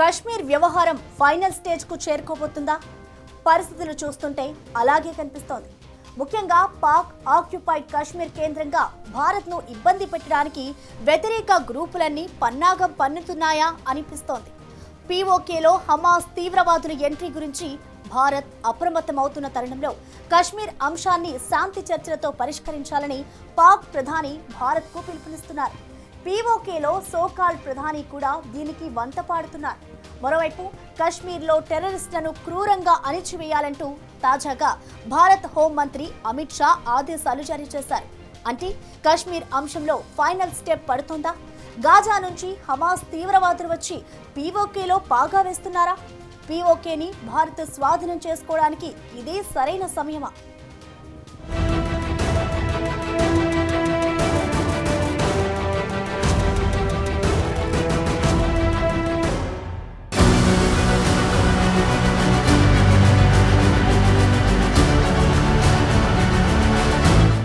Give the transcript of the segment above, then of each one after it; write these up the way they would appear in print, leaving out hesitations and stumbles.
కశ్మీర్ వ్యవహారం final stage కు చేరుకోబోతుందా? పరిస్థితులు చూస్తుంటే అలాగే కనిపిస్తోంది. ముఖ్యంగా పాక్ ఆక్యుపైడ్ కశ్మీర్ కేంద్రంగా భారత్ ను ఇబ్బంది పెట్టడానికి వ్యతిరేక గ్రూపులన్నీ పన్నాగం పన్నుతున్నాయా అనిపిస్తోంది. పీఓకేలో హమాస్ తీవ్రవాదుల ఎంట్రీ గురించి భారత్ అప్రమత్తమవుతున్న తరుణంలో కశ్మీర్ అంశాన్ని శాంతి చర్చలతో పరిష్కరించాలని పాక్ ప్రధాని భారత్కు పిలుపునిస్తున్నారు. పీఓకేలో సోకాల్ ప్రధాని కూడా దీనికి వంత పాడుతున్నారు. మరోవైపు కశ్మీర్లో టెర్రరిస్టులను క్రూరంగా అణిచివేయాలంటూ తాజాగా భారత హోంమంత్రి అమిత్ షా ఆదేశాలు జారీ చేశారు. అంటే కశ్మీర్ అంశంలో ఫైనల్ స్టెప్ పడుతోందా? గాజా నుంచి హమాస్ తీవ్రవాదులు వచ్చి పీఓకేలో పాగా వేస్తున్నారా? పీఓకేని భారత్ స్వాధీనం చేసుకోవడానికి ఇదే సరైన సమయమా?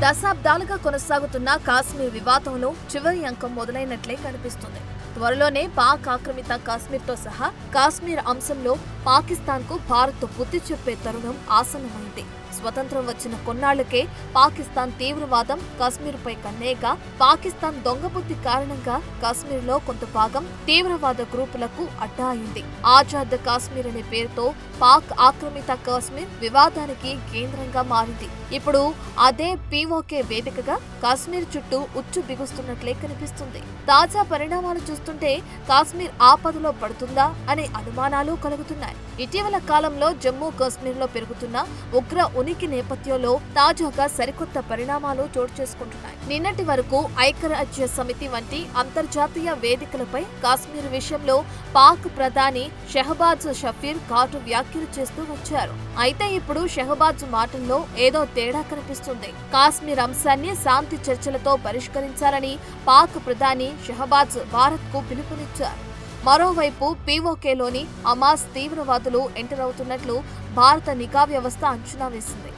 దశాబ్దాలుగా కొనసాగుతున్న కాశ్మీర్ వివాదంలో చివరి అంకం మొదలైనట్లే కనిపిస్తుంది. త్వరలోనే పాక్ ఆక్రమిత కాశ్మీర్తో సహా కాశ్మీర్ అంశంలో పాకిస్తాన్కు భారత్ బుద్ధి చెప్పే తరుణం ఆసన్నమైంది. స్వతంత్రం వచ్చిన కొన్నాళ్లకే పాకిస్తాన్ తీవ్రవాదం కాశ్మీర్పై కన్నేగా పాకిస్తాన్ దొంగబుద్ధి కారణంగా కాశ్మీర్లో కొంత భాగం తీవ్రవాద గ్రూపులకు అడ్డా అయింది. ఆజాద్ కాశ్మీర్ అనే పేరుతో పాక్ ఆక్రమిత కాశ్మీర్ వివాదానికి కేంద్రంగా మారింది. ఇప్పుడు అదే పీఓకే వేదికగా కాశ్మీర్ చుట్టూ ఉచ్చు బిగుస్తున్నట్లే కనిపిస్తుంది. తాజా పరిణామాలు చూస్తుంటే కాశ్మీర్ ఆపదలో పడుతుందా అనే అనుమానాలు కలుగుతున్నాయి. ఇటీవల కాలంలో జమ్మూ కాశ్మీర్లో పెరుగుతున్న ఉగ్ర ఉనికి నేపథ్యంలో తాజాగా సరికొత్త పరిణామాలు చోటు చేసుకుంటున్నాయి. నిన్నటి వరకు ఐక్యరాజ్య సమితి వంటి అంతర్జాతీయ వేదికలపై కాశ్మీర్ విషయంలో పాక్ ప్రధాని షెహబాజ్ షఫీర్ ఘాటు వ్యాఖ్యలు చేస్తూ వచ్చారు. అయితే ఇప్పుడు షెహబాజ్ మాటల్లో ఏదో తేడా కనిపిస్తుంది. కాశ్మీర్ అంశాన్ని శాంతి చర్చలతో పరిష్కరించాలని పాక్ ప్రధాని షెహబాజ్ భారత్ కు పిలుపునిచ్చారు. మరోవైపు పీఓకేలోని హమాస్ తీవ్రవాదులు ఎంటర్ అవుతున్నట్లు భారత నిఘా వ్యవస్థ అంచనా వేసింది.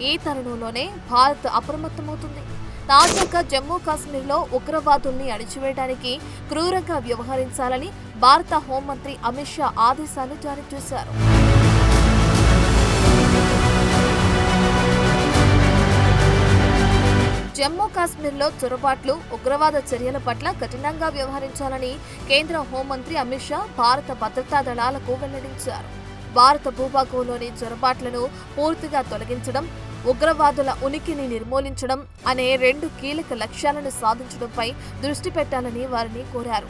ఈ తరుణంలోనే భారత్ అప్రమత్తమవుతుంది. తాజాగా జమ్మూ కాశ్మీర్లో ఉగ్రవాదుల్ని అణిచివేయడానికి క్రూరంగా వ్యవహరించాలని భారత హోంమంత్రి అమిత్ షా ఆదేశాలు జారీ చేశారు. జమ్మూ కాశ్మీర్లో చొరబాట్లు, ఉగ్రవాద చర్యల పట్ల కఠినంగా వ్యవహరించాలని కేంద్ర హోంమంత్రి అమిత్ షా భారత భద్రతా దళాలకు వెల్లడించారు. భారత భూభాగంలోని చొరబాట్లను పూర్తిగా తొలగించడం, ఉగ్రవాదుల ఉనికిని నిర్మూలించడం అనే 2 కీలక లక్ష్యాలను సాధించడంపై దృష్టి పెట్టాలని వారిని కోరారు.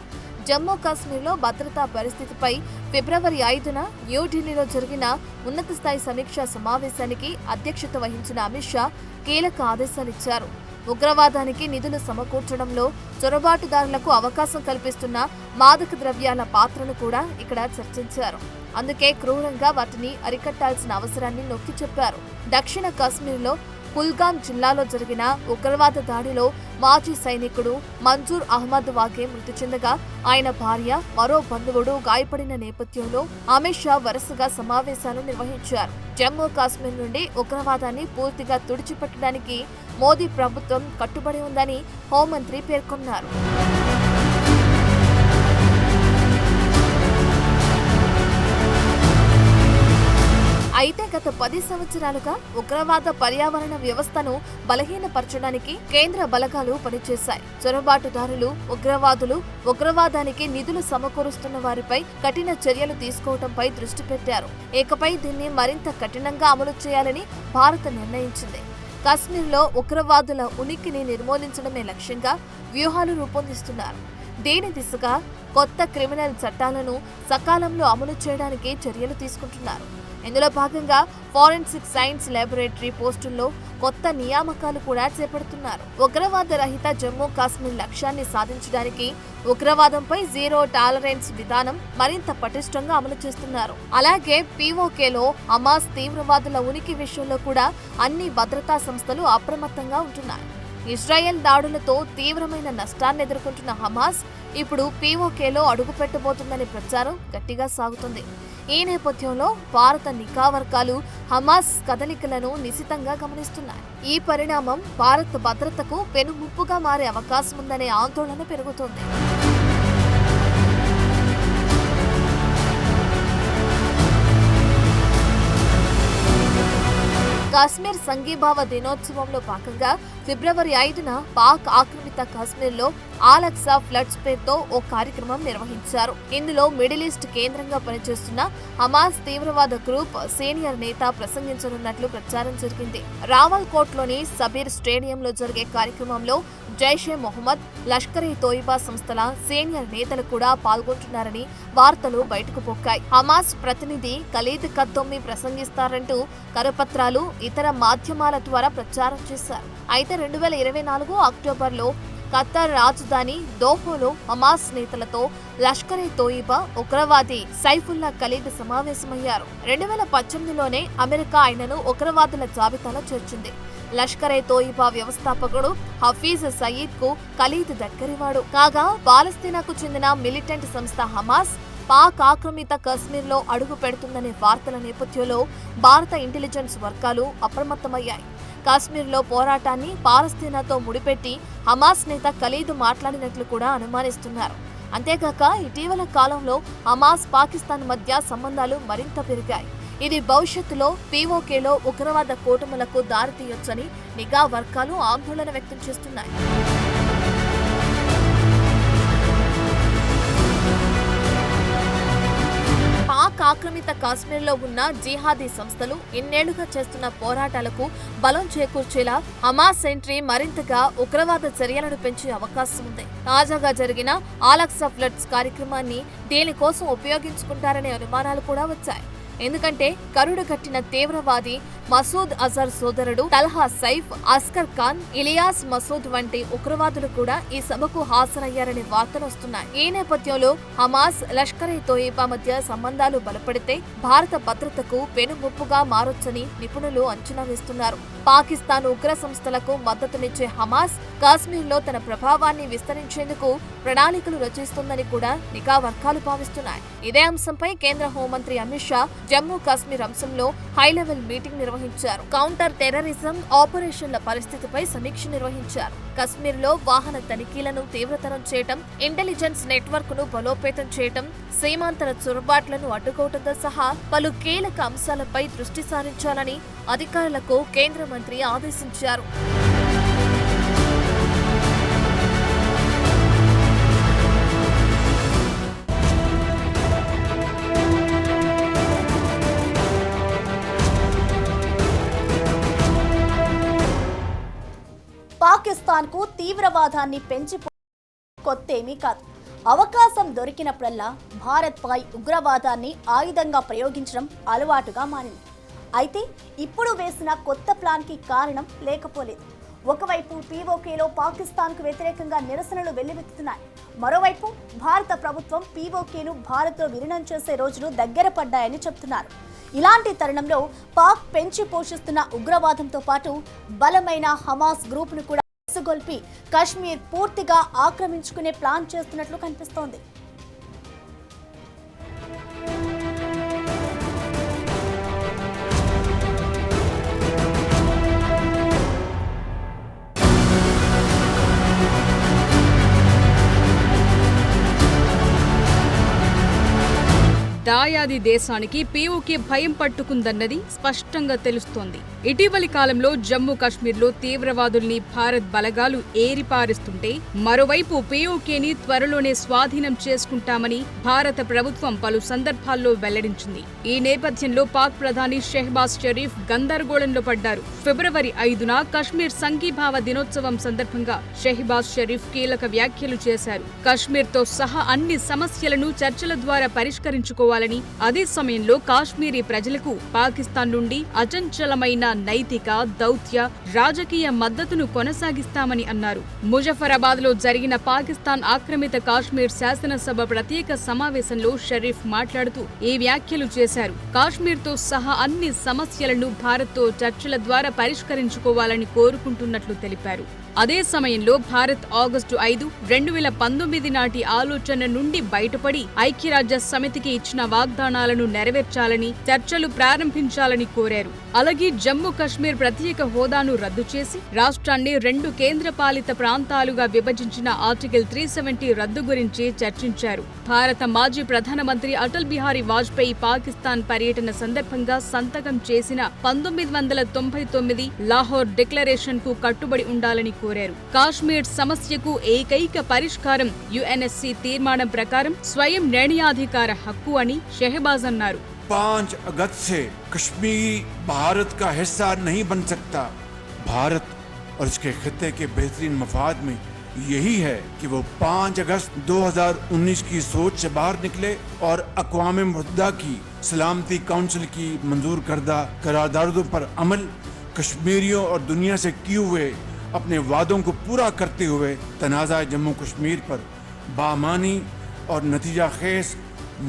జమ్మూ కాశ్మీర్లో భద్రతా పరిస్థితిపై ఫిబ్రవరి 5న న్యూఢిల్లీలో జరిగిన ఉన్నత స్థాయి సమీక్షా సమావేశానికి అధ్యక్షత వహించిన అమిత్ షా కీలక ఆదేశాలిచ్చారు. ఉగ్రవాదానికి నిధులు సమకూర్చడంలో చొరబాటుదారులకు అవకాశం కల్పిస్తున్న మాదక ద్రవ్యాల పాత్రను కూడా ఇక్కడ చర్చించారు. అందుకే క్రూరంగా వాటిని అరికట్టాల్సిన అవసరాన్ని నొక్కి చెప్పారు. దక్షిణ కాశ్మీర్లో కుల్గాం జిల్లాలో జరిగిన ఉగ్రవాద దాడిలో మాజీ సైనికుడు మంజూర్ అహ్మద్ వాగే మృతి చెందగా ఆయన భార్య, మరో బంధువుడు గాయపడిన నేపథ్యంలో అమిత్ షా వరుసగా సమావేశాలు నిర్వహించారు. జమ్మూ కాశ్మీర్ నుండి ఉగ్రవాదాన్ని పూర్తిగా తుడిచిపెట్టడానికి మోదీ ప్రభుత్వం కట్టుబడి ఉందని హోంమంత్రి పేర్కొన్నారు. అయితే గత 10 సంవత్సరాలుగా ఉగ్రవాద పర్యావరణ వ్యవస్థను బలహీనపరచడానికి కేంద్ర బలగాలు పనిచేశాయి. చొరబాటుదారులు, ఉగ్రవాదులు, ఉగ్రవాదానికి నిధులు సమకూరుస్తున్న వారిపై కఠిన చర్యలు తీసుకోవడంపై దృష్టి పెట్టారు. ఇకపై దీన్ని మరింత కఠినంగా అమలు చేయాలని భారత్ నిర్ణయించింది. కాశ్మీర్లో ఉగ్రవాదుల ఉనికిని నిర్మూలించడమే లక్ష్యంగా వ్యూహాలు రూపొందిస్తున్నారు. దీని దిశగా కొత్త క్రిమినల్ చట్టాలను సకాలంలో అమలు చేయడానికి చర్యలు తీసుకుంటున్నారు. ఇందులో భాగంగా ఫోరెన్సిక్ సైన్స్ ల్యాబొరేటరీ పోస్టుల్లో కొత్త నియామకాలు కూడా చేపడుతున్నారు. ఉగ్రవాద రహిత జమ్మూ కాశ్మీర్ లక్ష్యాన్ని సాధించడానికి ఉగ్రవాదంపై జీరో టాలరెన్స్ విధానం మరింత పటిష్టంగా అమలు చేస్తున్నారు. అలాగే పీఓకేలో హమాస్ తీవ్రవాదుల ఉనికి విషయంలో కూడా అన్ని భద్రతా సంస్థలు అప్రమత్తంగా ఉంటున్నాయి. ఇజ్రాయెల్ దాడులతో తీవ్రమైన నష్టాన్ని ఎదుర్కొంటున్న హమాస్ ఇప్పుడు పీఓకేలో అడుగుపెట్టబోతుందనే ప్రచారం గట్టిగా సాగుతుంది. ఈ నేపథ్యంలో భారత నిఘా వర్గాలు హమాస్ కదలికలను నిశితంగా గమనిస్తున్నాయి. ఈ పరిణామం భారత భద్రతకు పెనుముప్పుగా మారే అవకాశం ఉందనే ఆందోళన పెరుగుతోంది. కాశ్మీర్ సంఘీభావ దినోత్సవంలో భాగంగా ఫిబ్రవరి 5న పాక్ ఆక్రమిత కాశ్మీర్లో ఆల్-అక్సా ఫ్లడ్స్ పేరుతో ఓ కార్యక్రమం నిర్వహించారు. ఇందులో మిడిల్ ఈస్ట్ కేంద్రంగా పనిచేస్తున్న హమాస్ తీవ్రవాద గ్రూప్ సీనియర్ నేత ప్రసంగించనున్నట్లు ప్రచారం జరిగింది. రావల్కోట్లోని సబీర్ స్టేడియంలో జరిగే కార్యక్రమంలో జైషే మొహమ్మద్, లష్కర్-ఇ-తోయిబా సంస్థల సీనియర్ నేతలు కూడా పాల్గొంటున్నారని వార్తలు బయటకు పొక్కాయి. హమాస్ ప్రతినిధి ఖలీద్ ఖత్తోమి ప్రసంగిస్తారంటూ కరపత్రాలు, ఇతర మాధ్యమాల ద్వారా ప్రచారం చేశారు. అయితే 2024 అక్టోబర్లో ఖతార్ రాజధాని దోహాలో హమాస్ నేతలతో లష్కర్-ఇ-తోయిబా ఉగ్రవాది సైఫుల్లా ఖలీద్ సమావేశమయ్యారు. 2018లోనే అమెరికా ఆయనను ఉగ్రవాదుల జాబితాలో చేర్చింది. లష్కర్-ఇ-తోయిబా వ్యవస్థాపకుడు హఫీజ్ సయీద్ కు ఖలీద్ దగ్గరివాడు కాగా, పాలస్తీనాకు చెందిన మిలిటెంట్ సంస్థ హమాస్ పాక్ ఆక్రమిత కశ్మీర్లో అడుగు పెడుతుందనే వార్తల నేపథ్యంలో భారత ఇంటెలిజెన్స్ వర్గాలు అప్రమత్తమయ్యాయి. కాశ్మీర్లో పోరాటాన్ని పాలస్తీనాతో ముడిపెట్టి హమాస్ నేత ఖలీద్ మాట్లాడినట్లు కూడా అనుమానిస్తున్నారు. అంతేకాక ఇటీవల కాలంలో హమాస్, పాకిస్తాన్ మధ్య సంబంధాలు మరింత పెరిగాయి. ఇది భవిష్యత్తులో పీఓకేలో ఉగ్రవాద కూటములకు దారితీయొచ్చని నిఘా వర్గాలు ఆందోళన వ్యక్తం చేస్తున్నాయి. పాక్ ఆక్రమిత కాశ్మీర్లో ఉన్న జిహాదీ సంస్థలు ఇన్నేళ్లుగా చేస్తున్న పోరాటాలకు బలం చేకూర్చేలా హమాస్ ఎంట్రీ మరింతగా ఉగ్రవాద చర్యలను పెంచే అవకాశం ఉంది. తాజాగా జరిగిన ఆల్-అక్సా ఫ్లడ్స్ కార్యక్రమాన్ని దీనికోసం ఉపయోగించుకుంటారనే అనుమానాలు కూడా వచ్చాయి. ఎందుకంటే కరుడు కట్టిన తీవ్రవాది మసూద్ అజర్ సోదరుడు తల్హా సైఫ్, అస్కర్ ఖాన్, ఇలియాస్ మసూద్ వంటి ఉగ్రవాదులు కూడా ఈ సభకు హాజరయ్యారనే వార్తలు వస్తున్నాయి. ఈ నేపథ్యంలో హమాస్, లష్కర్-ఇ-తోయిబా మధ్య సంబంధాలు బలపడితే భారత భద్రతకు పెనుముప్పుగా మారొచ్చని నిపుణులు అంచనా వేస్తున్నారు. పాకిస్తాన్ ఉగ్ర సంస్థలకు మద్దతునిచ్చే హమాస్ కాశ్మీర్లో తన ప్రభావాన్ని విస్తరించేందుకు ప్రణాళికలు రచిస్తుందని కూడా నిఘా వర్గాలు భావిస్తున్నాయి. ఇదే అంశంపై కేంద్ర హోంమంత్రి అమిత్ షా జమ్మూ కాశ్మీర్ అంశంలో హైలెవెల్ మీటింగ్ నిర్వహించారు. కౌంటర్ టెర్రరిజం ఆపరేషన్ల పరిస్థితిపై సమీక్ష నిర్వహించారు. కశ్మీర్లో వాహన తనిఖీలను తీవ్రతరం చేయటం, ఇంటెలిజెన్స్ నెట్వర్క్ ను బలోపేతం చేయటం, సీమాంతర చొరబాట్లను అడ్డుకోవడంతో సహా పలు కీలక అంశాలపై దృష్టి సారించాలని అధికారులకు కేంద్ర మంత్రి ఆదేశించారు. పాకిస్తాన్కు తీవ్రవాదాన్ని పెంచి కొత్తేమీ కాదు. అవకాశం దొరికినప్పుడల్లా భారత్పై ఉగ్రవాదాన్ని ఆయుధంగా ప్రయోగించడం అలవాటుగా మారింది. అయితే ఇప్పుడు వేసిన కొత్త ప్లాన్కి కారణం లేకపోలేదు. ఒకవైపు పీఓకేలో పాకిస్తాన్కు వ్యతిరేకంగా నిరసనలు వెల్లువెత్తుతున్నాయి. మరోవైపు భారత ప్రభుత్వం పీఓకేను భారత్లో విలీనం చేసే రోజులు దగ్గర పడ్డాయని చెబుతున్నారు. ఇలాంటి తరుణంలో పాక్ పెంచి పోషిస్తున్న ఉగ్రవాదంతో పాటు బలమైన హమాస్ గ్రూపును కూడా ఎసగొల్పి కశ్మీర్ పూర్తిగా ఆక్రమించుకునే ప్లాన్ చేస్తున్నట్లు కనిపిస్తోంది. దాయాది దేశానికి పీఓకే భయం పట్టుకుందన్నది స్పష్టంగా తెలుస్తోంది. ఇటీవలి కాలంలో జమ్మూ కాశ్మీర్లో తీవ్రవాదుల్ని భారత్ బలగాలు ఏరిపారిస్తుంటే, మరోవైపు పీఓకేని త్వరలోనే స్వాధీనం చేసుకుంటామని భారత ప్రభుత్వం పలు సందర్భాల్లో వెల్లడించింది. ఈ నేపథ్యంలో పాక్ ప్రధాని షెహబాజ్ షరీఫ్ గందరగోళంలో పడ్డారు. ఫిబ్రవరి 5న కశ్మీర్ సంఘీభావ దినోత్సవం సందర్భంగా షెహబాజ్ షరీఫ్ కీలక వ్యాఖ్యలు చేశారు. కశ్మీర్తో సహా అన్ని సమస్యలను చర్చల ద్వారా పరిష్కరించుకోవాలి. అదే సమయంలో కాశ్మీరీ ప్రజలకు పాకిస్తాన్ నుండి అచంచలమైన నైతిక, దౌత్య, రాజకీయ మద్దతును కొనసాగిస్తామని అన్నారు. ముజఫరాబాద్ లో జరిగిన పాకిస్తాన్ ఆక్రమిత కాశ్మీర్ శాసనసభ ప్రత్యేక సమావేశంలో షరీఫ్ మాట్లాడుతూ ఈ వ్యాఖ్యలు చేశారు. కాశ్మీర్తో సహా అన్ని సమస్యలను భారత్తో చర్చల ద్వారా పరిష్కరించుకోవాలని కోరుకుంటున్నట్లు తెలిపారు. అదే సమయంలో భారత్ ఆగస్టు 5, 2019 నాటి ఆలోచన నుండి బయటపడి ఐక్యరాజ్య సమితికి ఇచ్చిన వాగ్దానాలను నెరవేర్చాలని, చర్చలు ప్రారంభించాలని కోరారు. అలాగే జమ్మూ కశ్మీర్ ప్రత్యేక హోదాను రద్దు చేసి రాష్ట్రాన్ని 2 కేంద్రపాలిత ప్రాంతాలుగా విభజించిన ఆర్టికల్ 370 రద్దు గురించి చర్చించారు. భారత మాజీ ప్రధానమంత్రి అటల్ బిహారీ వాజ్పేయి పాకిస్తాన్ పర్యటన సందర్భంగా సంతకం చేసిన 1999 లాహోర్ డిక్లరేషన్ కు కట్టుబడి ఉండాలని కోరారు. కాశ్మీర్ సమస్యకు ఏకైక పరిష్కారం యుఎన్ఎస్సి తీర్మానం ప్రకారం స్వయం నిర్ణయాధికార హక్కు అని షెహబాజ్ అన్నారు. 5 अगस्त से कश्मीर भारत का हिस्सा नहीं बन सकता। भारत और इसके खित्ते के बेहतरीन मफाद में यही है कि वो 5 अगस्त 2019 की सोच से बाहर निकले और अक़वाम मुत्तहिदा की सलामती काउंसिल की मंजूर करदा करारदादों पर अमल, कश्मीरियों और दुनिया से किए हुए अपने वादों को पूरा करते हुए तनाज़ा जम्मू कश्मीर पर बामानी और नतीजा खेज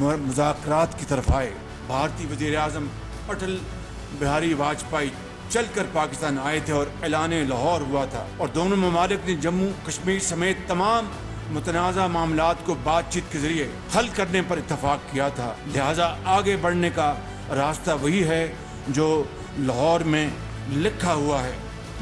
मुज़ाकरात की तरफ आए। भारतीय वज़ीर आज़म अटल बिहारी वाजपेयी चलकर पाकिस्तान आए थे और ऐलान लाहौर हुआ था और दोनों ममालिक ने जम्मू कश्मीर समेत तमाम मुतनाज़ा मामलात को बातचीत के जरिए हल करने पर इत्तफाक किया था। लिहाजा आगे बढ़ने का रास्ता वही है जो लाहौर में लिखा हुआ है।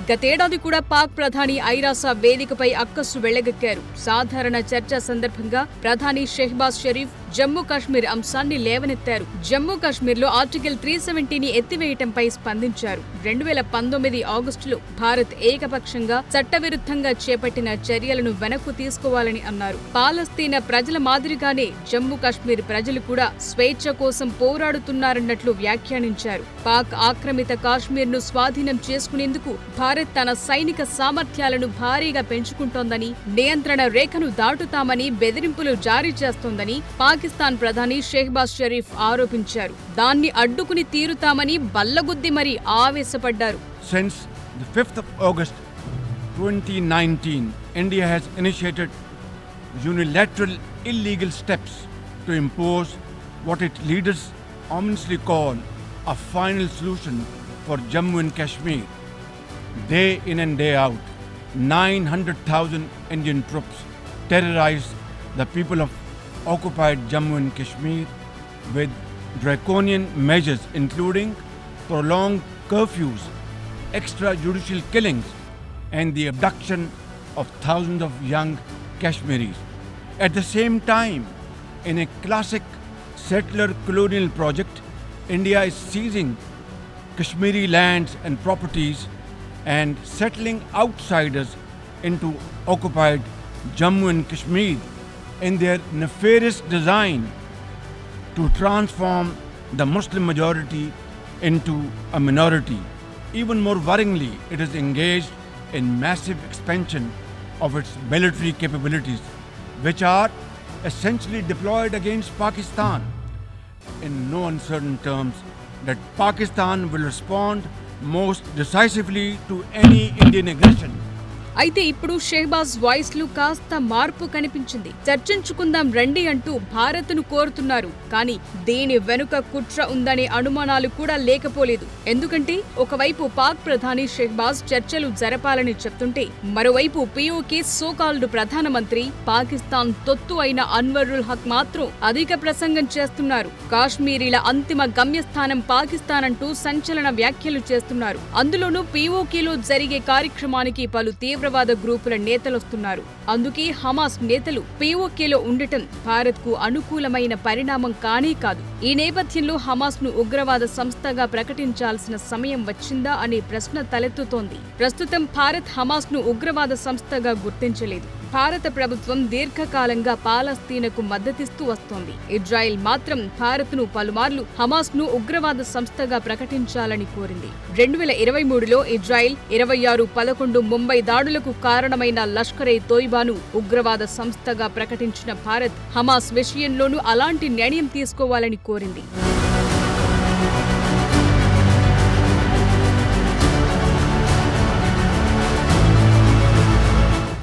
గతేడాది కూడా పాక్ ప్రధాని ఐరాసా వేదికపై అక్కస్సు వెళ్లగక్కారు. సాధారణ చర్చ సందర్భంగా ప్రధాని షెహబాజ్ షరీఫ్ జమ్మూ కాశ్మీర్ అంశాన్ని లేవనెత్తారు. జమ్మూ కాశ్మీర్లో ఆర్టికల్ 370ని ఎత్తివేయటంపై స్పందించారు. 2019 ఆగస్టులో భారత్ ఏకపక్షంగా చట్టవిరుద్ధంగా చేపట్టిన చర్యలను వెనక్కు తీసుకోవాలని అన్నారు. పాలస్తీనా ప్రజల మాదిరిగానే జమ్మూ కాశ్మీర్ ప్రజలు కూడా స్వేచ్ఛ కోసం పోరాడుతున్నారన్నట్లు వ్యాఖ్యానించారు. పాక్ ఆక్రమిత కాశ్మీర్ను స్వాధీనం చేసుకునేందుకు భారత్ తన సైనిక సామర్థ్యాలను భారీగా పెంచుకుంటోందని, నియంత్రణ రేఖను దాటుతామని బెదిరింపులు జారీ చేస్తోందని పాకిస్తాన్ ప్రధాని షెహబాజ్ షరీఫ్ ఆరోపించారు. దాన్ని అడ్డుకుని తీరుతామని బల్లగుద్ది మరీ ఆవేశపడ్డారు. Since the 5th of August 2019, India has initiated unilateral illegal steps to impose what its leaders ominously call a final solution for Jammu and Kashmir. Day in and day out, 900,000 Indian troops terrorized the people of occupied Jammu and Kashmir with draconian measures including prolonged curfews, extrajudicial killings and the abduction of thousands of young Kashmiris. At the same time, in a classic settler colonial project, India is seizing Kashmiri lands and properties and settling outsiders into occupied Jammu and Kashmir in their nefarious design to transform the Muslim majority into a minority. Even more worryingly, it is engaged in massive expansion of its military capabilities, which are essentially deployed against Pakistan. In no uncertain terms, that Pakistan will respond most decisively to any Indian aggression. అయితే ఇప్పుడు Shehbaz voice లో కాస్త మార్పు కనిపించింది. చర్చించుకుందాం రండి అంటూ భారత్ను కోరుతున్నారు. కానీ దీని వెనుక కుట్ర ఉందనే అనుమానాలు కూడా లేకపోలేదు. ఎందుకంటే ఒకవైపు పాక్ ప్రధాని షెహబాజ్ చర్చలు జరపాలని చెప్తుంటే, మరోవైపు పిఓకే సోకాల్డ్ ప్రధానమంత్రి పాకిస్తాన్ తొత్తు అయిన అన్వరుల్ హక్ మాత్రం అధిక ప్రసంగం చేస్తున్నారు. కాశ్మీరీల అంతిమ గమ్యస్థానం పాకిస్తాన్ అంటూ సంచలన వ్యాఖ్యలు చేస్తున్నారు. అందులోనూ పిఓకేలో జరిగే కార్యక్రమానికి పలు తీవ్రవాద గ్రూపుల నేతలొస్తున్నారు. అందుకే హమాస్ నేతలు పిఓకేలో ఉండటం భారత్ కు అనుకూలమైన పరిణామం కానే కాదు. ఈ నేపథ్యంలో హమాస్ ను ఉగ్రవాద సంస్థగా ప్రకటించాల్సిన సమయం వచ్చిందా అనే ప్రశ్న తలెత్తుతోంది. ప్రస్తుతం భారత్ హమాస్ ను ఉగ్రవాద సంస్థగా గుర్తించలేదు. భారత ప్రభుత్వం దీర్ఘకాలంగా పాలస్తీనాకు మద్దతిస్తూ వస్తోంది. ఇజ్రాయెల్ మాత్రం భారత్ను పలుమార్లు హమాస్ను ఉగ్రవాద సంస్థగా ప్రకటించాలని కోరింది. 2023లో ఇజ్రాయెల్ 26/11 ముంబై దాడులకు కారణమైన లష్కరే తోయిబాను ఉగ్రవాద సంస్థగా ప్రకటించిన భారత్ హమాస్ విషయంలోనూ అలాంటి నిర్ణయం తీసుకోవాలని కోరింది.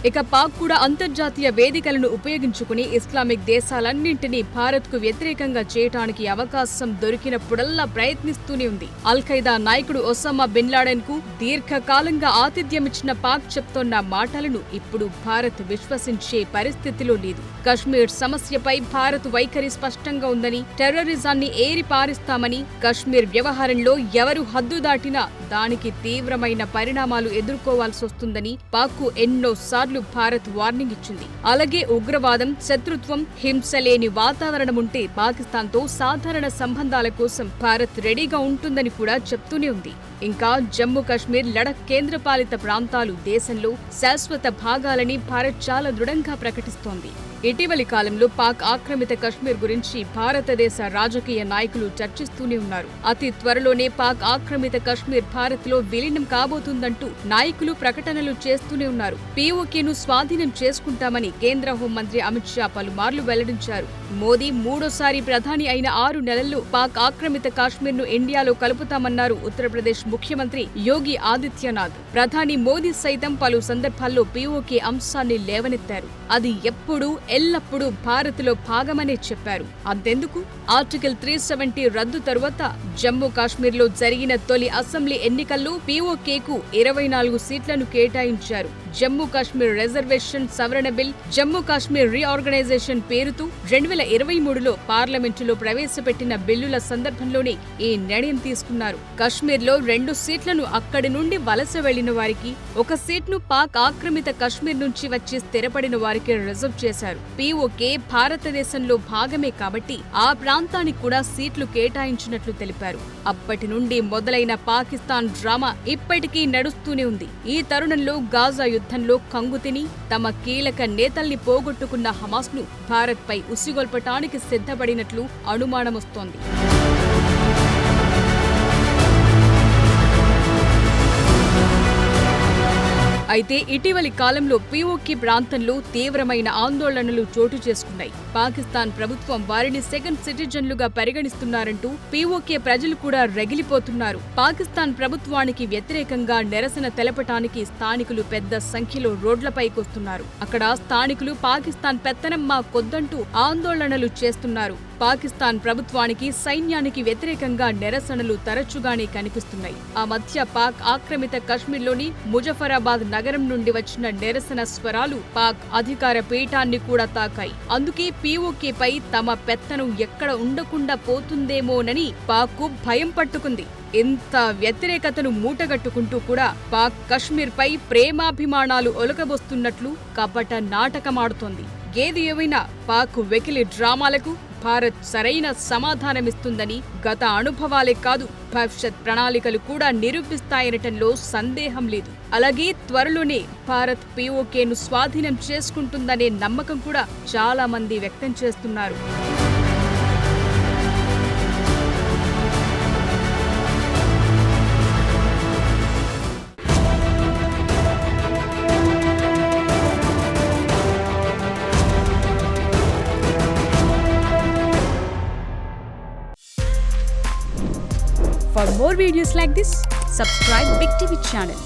ఇక పాక్ కూడా అంతర్జాతీయ వేదికలను ఉపయోగించుకుని ఇస్లామిక్ దేశాలన్నింటినీ భారత్కు వ్యతిరేకంగా చేయటానికి అవకాశం దొరికినప్పుడల్లా ప్రయత్నిస్తూనే ఉంది. అల్-ఖైదా నాయకుడు ఒసామా బిన్ లాడెన్ కు దీర్ఘకాలంగా ఆతిథ్యమిచ్చిన పాక్ చెప్తోన్న మాటలను ఇప్పుడు భారత్ విశ్వసించే పరిస్థితిలో లేదు. కశ్మీర్ సమస్యపై భారత్ వైఖరి స్పష్టంగా ఉందని, టెర్రరిజాన్ని ఏరిపారిస్తామని, కశ్మీర్ వ్యవహారంలో ఎవరు హద్దు దాటినా దానికి తీవ్రమైన పరిణామాలు ఎదుర్కోవాల్సి వస్తుందని పాక్కు ఎన్నోసార్లు భారత్ వార్నింగ్ ఇచ్చింది. అలాగే ఉగ్రవాదం, శత్రుత్వం, హింస లేని వాతావరణం ఉంటే పాకిస్తాన్తో సాధారణ సంబంధాల కోసం భారత్ రెడీగా ఉంటుందని కూడా చెప్తూనే ఉంది. ఇంకా జమ్మూ కశ్మీర్, లడఖ్ కేంద్రపాలిత ప్రాంతాలు దేశంలో శాశ్వత భాగాలని భారత్ చాలా దృఢంగా ప్రకటిస్తోంది. ఇటీవలి కాలంలో పాక్ ఆక్రమిత కశ్మీర్ గురించి భారతదేశ రాజకీయ నాయకులు చర్చిస్తూనే ఉన్నారు. అతి త్వరలోనే పాక్ ఆక్రమిత కశ్మీర్ భారత్లో విలీనం కాబోతుందంటూ నాయకులు ప్రకటనలు చేస్తూనే ఉన్నారు. పీఓకేను స్వాధీనం చేసుకుంటామని కేంద్ర హోంమంత్రి అమిత్ షా పలుమార్లు వెల్లడించారు. మోదీ మూడోసారి ప్రధాని అయిన 6 నెలల్లో పాక్ ఆక్రమిత కాశ్మీర్ను ఇండియాలో కలుపుతామన్నారు ఉత్తరప్రదేశ్ ముఖ్యమంత్రి యోగి ఆదిత్యనాథ్. ప్రధాని మోదీ సైతం పలు సందర్భాల్లో పీఓకే అంశాన్ని లేవనెత్తారు. అది ఎప్పుడూ ఎల్లప్పుడూ భారత్లో భాగమనే చెప్పారు. అంతెందుకు, ఆర్టికల్ 370 రద్దు తరువాత జమ్మూ కాశ్మీర్లో జరిగిన తొలి అసెంబ్లీ ఎన్నికల్లో పీఓకేకు 24 సీట్లను కేటాయించారు. జమ్మూ కాశ్మీర్ రిజర్వేషన్ సవరణ బిల్, జమ్మూ కాశ్మీర్ రీఆర్గనైజేషన్ పేరుతో 2023లో పార్లమెంటులో ప్రవేశపెట్టిన బిల్లుల సందర్భంలోనే ఈ నిర్ణయం తీసుకున్నారు. కశ్మీర్లో 2 సీట్లను అక్కడి నుండి వలస వెళ్లిన వారికి, 1 సీట్ను పాక్ ఆక్రమిత కశ్మీర్ నుంచి వచ్చి స్థిరపడిన వారికి రిజర్వ్ చేశారు. పీఓకే భారతదేశంలో భాగమే కాబట్టి ఆ ప్రాంతానికి కూడా సీట్లు కేటాయించినట్లు తెలిపారు. అప్పటి నుండి మొదలైన పాకిస్తాన్ డ్రామా ఇప్పటికీ నడుస్తూనే ఉంది. ఈ తరుణంలో గాజా యుద్ధంలో కంగుతిని తమ కీలక నేతల్ని పోగొట్టుకున్న హమాస్ను భారత్పై ఉసిగొల్పటానికి సిద్ధపడినట్లు అనుమానమొస్తోంది. అయితే ఇటీవలి కాలంలో పీఓకే ప్రాంతంలో తీవ్రమైన ఆందోళనలు చోటు చేసుకున్నాయి. పాకిస్తాన్ ప్రభుత్వం వారిని సెకండ్ సిటిజన్లుగా పరిగణిస్తున్నారంటూ పీఓకే ప్రజలు కూడా రగిలిపోతున్నారు. పాకిస్తాన్ ప్రభుత్వానికి వ్యతిరేకంగా నిరసన తెలపటానికి స్థానికులు పెద్ద సంఖ్యలో రోడ్లపైకొస్తున్నారు. అక్కడ స్థానికులు పాకిస్తాన్ పెత్తనం మా కొద్దంటూ ఆందోళనలు చేస్తున్నారు. పాకిస్తాన్ ప్రభుత్వానికి, సైన్యానికి వ్యతిరేకంగా నిరసనలు తరచుగానే కనిపిస్తున్నాయి. ఆ మధ్య పాక్ ఆక్రమిత కశ్మీర్లోని ముజఫరాబాద్ నగరం నుండి వచ్చిన నిరసన స్వరాలు పాక్ అధికార పీఠాన్ని కూడా తాకాయి. అందుకే పీఓకేపై తమ పెత్తనం ఎక్కడ ఉండకుండా పోతుందేమోనని పాక్కు భయం పట్టుకుంది. ఇంత వ్యతిరేకతను మూటగట్టుకుంటూ కూడా పాక్ కశ్మీర్పై ప్రేమాభిమానాలు ఒలకబోస్తున్నట్లు కపట నాటకమాడుతోంది. ఏది ఏమైనా పాక్ వెకిలి డ్రామాలకు భారత్ సరైన సమాధానమిస్తుందని గత అనుభవాలే కాదు, భవిష్యత్ ప్రణాళికలు కూడా నిరూపిస్తాయనటంలో సందేహం లేదు. అలాగే త్వరలోనే భారత్ పీఓకేను స్వాధీనం చేసుకుంటుందనే నమ్మకం కూడా చాలా మంది వ్యక్తం చేస్తున్నారు. For more videos like this, subscribe Big TV channel.